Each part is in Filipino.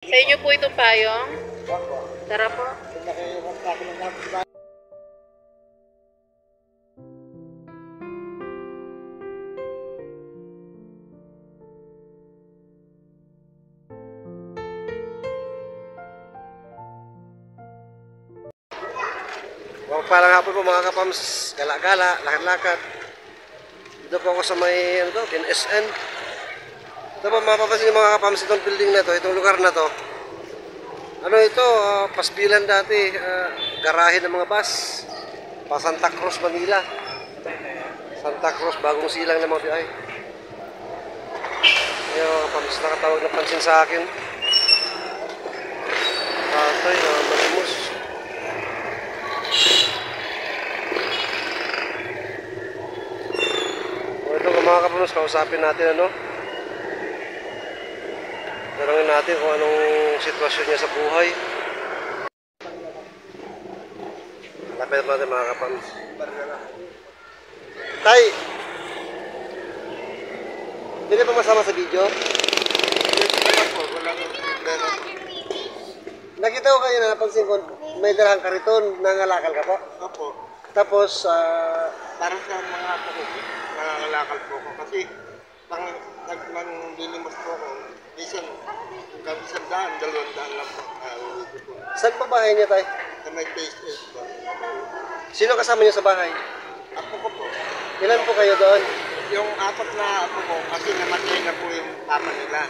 Sa inyo po itong payong? Opo. Tara po. Nakihirap sa akin ng mga. Parang hapon po mga kapams, gala-gala, lakad-lakad. Dito po ako sa may ano to, NSN. Ito po mapapansin mga kapams, itong building na to, itong lugar na to. Ano ito, pasbilan dati, garahe ng mga bus. Pa Santa Cruz, Manila. Santa Cruz, bagong silang ng mga biyahe. Ayan mga kapams, nakatawag na pansin sa akin. Tatay, malimos. Ito mga kapamilya, kausapin natin ano. Tanungin natin kung anong sitwasyon niya sa buhay. Lapit natin mga kapamilya. Tay! Hindi ka pa masama sa video? Nakita ko kayo na napansin ko, may dalang kariton, nangalakal ka po? Opo. Tapos, Para sa mga apo ko, nangangalakal po ako. Kasi nanglilimos po ako. Minsan, kahit 100, 200 lang po. Uwi ko po. saan pa bahay niya tay? Sa may phase 8 po. Sino kasama niyo sa bahay? Apo ko po. Ilan po kayo doon? Yung apat na apo ko, kasi namatay na po yung papa nila.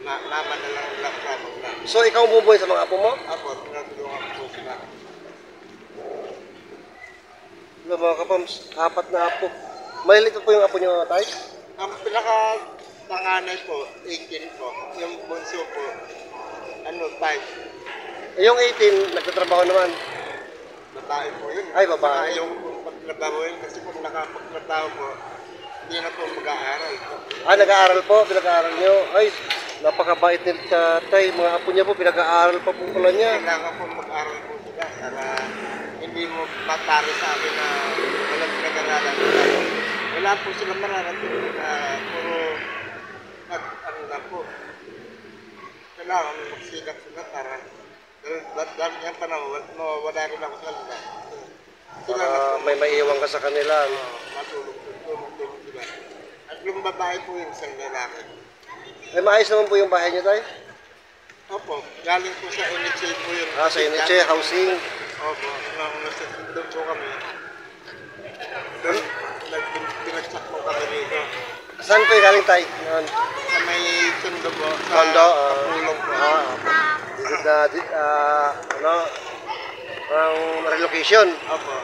Mama na lang kasama na. So, ikaw ang bumubuhay sa mga apo mo? Apo, tinatulungan ko po sila. Wala mga kapams, apat na apo. Malilit po yung apo niyo tay? Ang pinaka-panganay po, 18 po. Yung bunso po, 5. Yung 18, nagtatrabaho naman. Babae po yun. Ay, babae. Ayaw ko pong pagtrabaho yun kasi kung nakapagtrabaho po, hindi na po mag-aaral. Nag-aaral po, pinag-aaral niyo. Ay, napakabait ni tatay. Mga apo niya po, pinag-aaral pa po pala niya. Kailangan po mag-aaral po sila para hindi mo matari sa akin na walang pinag-aralan. Wala po silang mararating na puro ano lang po. Kailangan magsikat sila para dahil yung panahon, wala rin ako sa kanila. Sila na po. May maiiwan ka sa kanila. Matulog sila. At yung babae po yung isang lalaki. Ay, maayos naman po yung bahay niyo tay? Opo, galing po sa NHA po yun. Sa NHA, housing. Opo, doon po kami. Doon, pinagsak po kami dito. Saan po yung galing tay? Yan. Sa may sundo po. Sa Tondo, Kapulong po. Dito na, ang relocation. Opo.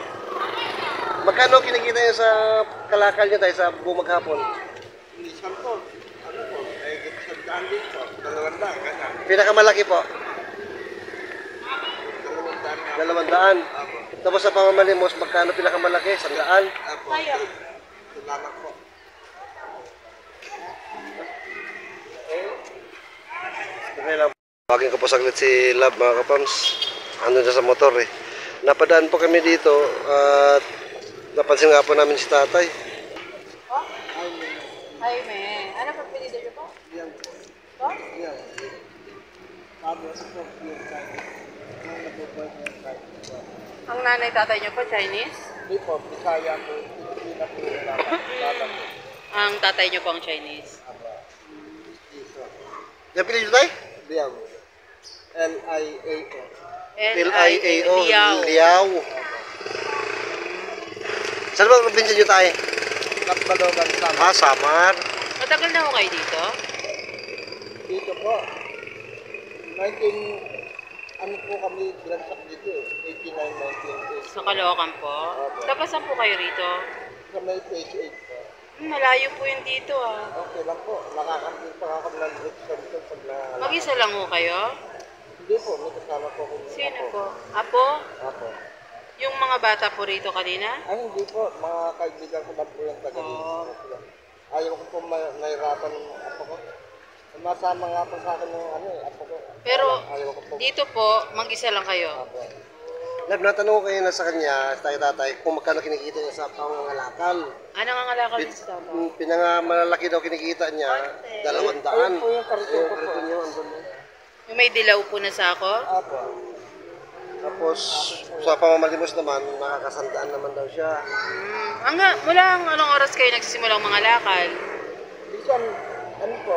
Magkano kinikita niyo sa kalakal niyo tayo sa buong maghapon? Minsan po, ano po, ay sandaan din po. 200, gano'n. Pinakamalaki po, 200 nga. 200. Opo. Tapos sa pamamalimos, magkano pinakamalaki? 100. Opo. Salamat po. Okay lang. Tawagin ko po saglit si Love mga kapams. Andun siya sa motor eh. Napadaan po kami dito at napansin nga po namin si tatay. Jaime, ano pa pinili niyo po? Yan po. Po? Yan. Tapos po, yung side. Yung nagbubuhay ko yung side. Ang nanay tatay niyo po, Chinese? Hindi po, Bisaya po. Hindi na po yung bata po. Ang tatay niyo po ang Chinese. Aba. Iso. Yan pili tayo? Liao. L-I-A-O. L-I-A-O. Liao. Liao. Saan ba probinsya nyo tayo? Kapbalogan sama. Samar. Matagal na ho kayo dito? Dito po. 19, ano po kami binagsak dito eh. 89, 19. Sa Caloocan po? Tapos saan po kayo rito? Sa may page 8 po. Malayo po yung dito ah. Okay lang po. Nakakambing pa kami ng group sa dito pag na... Mag-isa lang ho kayo? Hindi po, may kasama po kung Sino po? Apo? Apo. Yung mga bata po rito kanina? Ay, hindi po. Mga kaibigan ko lang po yung taga dito. Ayaw ko po nahirapan ng apo ko. Masama nga po sa akin yung ano eh, apo ko. Pero Ayaw ko po. dito po, mag-isa lang kayo? Apo. Lab, natanong ko kayo na sa kanya, tayo tatay, kung magkano kinikita niya sa pangangalakal. Ano nga ngalakal niyo sa tao? Pinangamalaki daw kinikita niya, 200. Ayun po yung kariton ko po. Kariton niyo, andun mo. Yung may dilaw po na sako? Apo. Tapos, sa pamamalimos naman, nakakasandaan naman daw siya. Mula anong oras kayo nagsisimulang mga lakal? Minsan, ano po,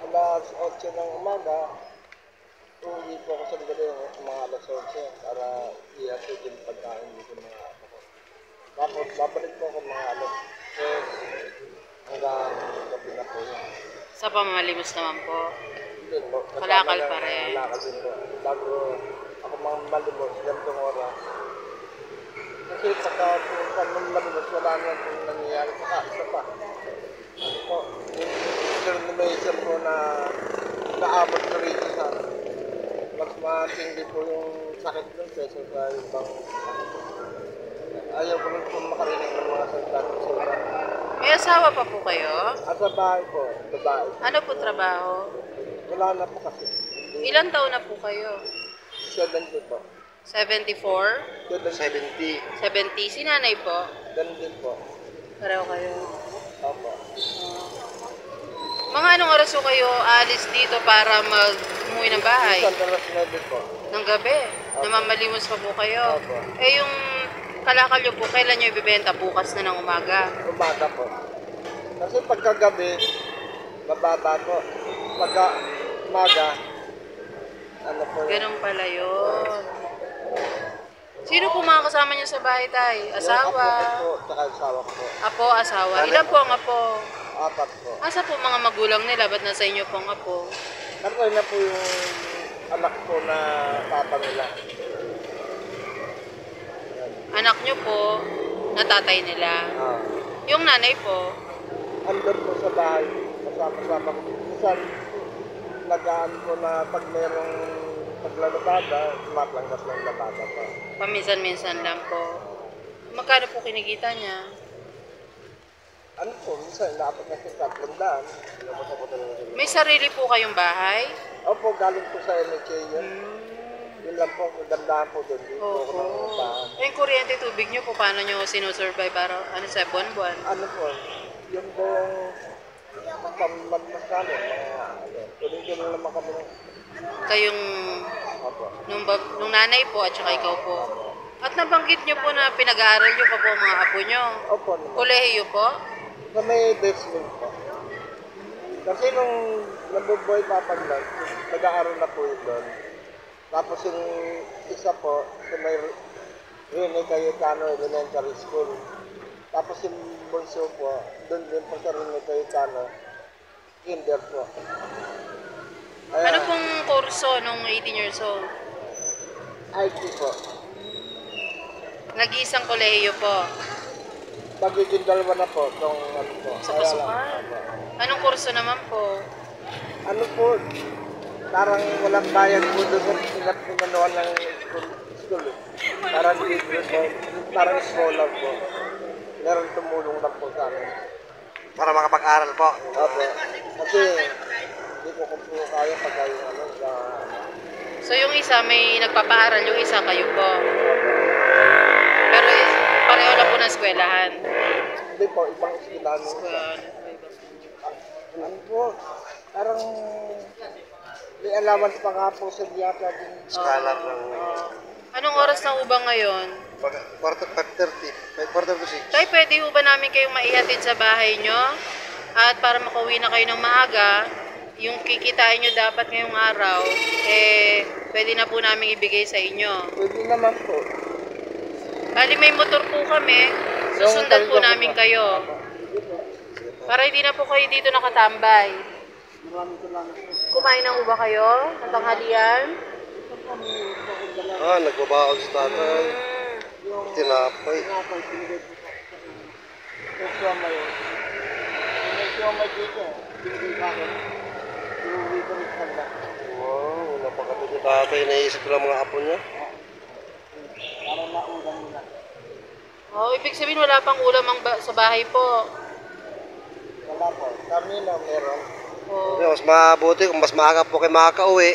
alas 8 ng umaga, uuwi po ako sa gabi mga alas 8 para i-assist yung pagkain dito mga apo ko. Tapos, babalik po ako mga alas 10 hanggang gabi na po yun. Sa pamamalimos naman po. Hindi po. kasama Kalakal ng pa rin. Kalakal din po. Bago ako mga malimos, ganitong oras. Kasi pagka nung malimos, wala naman po nangyayari. Saka isa pa. Ano po, yung determination po na naabot na rin sa mas matindi po yung sakit nun kaysa sa ibang ayaw ko rin po makarinig ng mga salita ng sila. May asawa pa po kayo? At sa bahay po, babae. Ano po trabaho? Wala na po kasi. Ilan taon na po kayo? 70 po. 74? 70. 70? Si nanay po? Ganun din po. Pareho kayo. Opo. Mga anong oras po kayo aalis dito para mag-umuwi ng bahay? Isang alas 9 po. Ng gabi? Namamalimos pa po kayo? Opo. Eh yung kalakal nyo po, kailan nyo ibibenta? Bukas na ng umaga? Umaga po. Kasi pagkagabi, bababa po. Pagka umaga, ano po yun? Ganun pala yun. Sino po mga kasama nyo sa bahay, tay? Asawa? Yung apo ko po, tsaka asawa ko po. Apo, asawa. Ilan po ang apo? 4 po. Asa po mga magulang nila? Ba't nasa inyo po ang apo? Nakoy na po yung anak ko na papa nila. Anak nyo po, na tatay nila. Ah. Yung nanay po, Andun po sa bahay, kasama-sama ko. Minsan, nagaan po na pag merong paglalabada, tumatlanggas ng labada pa. paminsan-minsan lang po. Magkano po kinikita niya? Ano po, minsan, inaabot na sa 300. Inabot-abot na lang sila. May sarili po kayong bahay? Opo, galing po sa NHA yun. Yun lang po, gandaan po doon. Dito po ako ng bahay. Eh, yung kuryente tubig nyo po, paano nyo sinusurvive para, sa buwan-buwan? Ano po, yun po, pamagmas namin, mga ano, tuloy-tuloy naman kami ng, Kayong, opo. nung nanay po at saka ikaw po. At nabanggit nyo po na pinag-aaral nyo pa po ang mga apo nyo. Opo naman. Kolehiyo po? Sa may basement po. Kasi nung nabubuhay papaglag, nag-aaral na po yun doon. Tapos yung isa po, sa may Rene Cayetano Elementary School. Tapos yung bunso po, doon din po sa Rene Cayetano, kinder po. Ano pong kurso nung 18 years old? IT po. Nag-iisang kolehiyo po. Magiging dalawa na po, itong ano po. Sa Kaya pasukan? lang, opo. Anong kurso naman po? Ano po, parang walang bayad po doon sa pinanuhan ng school. Parang libre po, parang scholar po. Meron tumulong lang po sa amin. Para makapag-aral po. Opo. Kasi hindi ko po kaya pag yung ano, sa... So yung isa may nagpapaaral, yung isa kayo po. Pero pareho lang po ng eskwelahan. Hindi po, ibang iskilan. Ano po, parang may allowance pa nga po sa diyata din. Skala ng Anong oras na ubang ngayon? quarter 5:30. Quarter to 6. Tay, pwede ho ba namin kayong maihatid sa bahay nyo? At para makauwi na kayo ng maaga, yung kikitain nyo dapat ngayong araw, eh, pwede na po namin ibigay sa inyo. Pwede naman po. Bali may motor po kami, susundan po namin kayo. Para hindi na po kayo dito nakatambay. Maraming salamat po. Kumain na ho ba kayo? Ang tanghalian? Nagbabaog sa tatay. Tinapay. Kasama yun. May kasama dito. Binigay sa akin. Inuwi ko rin sa kanya. Wow, napakabit ni tatay. Naisip ko lang mga apo niya. Parang naulam nila. Oh, ibig sabihin wala pang ulam sa bahay po. Wala po. Kami na meron. Oh. Mas mabuti kung mas maaga po kayo makakauwi.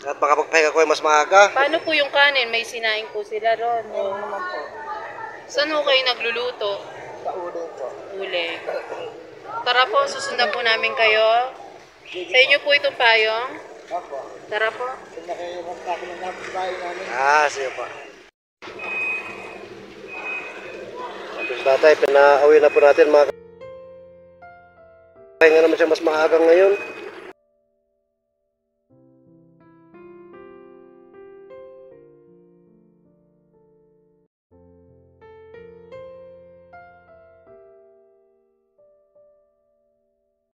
At makapagpahinga ko mas maaga. Paano po yung kanin? May sinaing po sila ron. Meron naman po. Saan ho kayo nagluluto? Sa uling po. Uling. Tara po, susundan po namin kayo. Sa inyo po itong payong. Opo. Tara po. Pinakihirap na ako ng bahay namin. Sige po. Tapos tatay, pinauwi na po natin mga. Kaya nga naman siya mas maagang ngayon.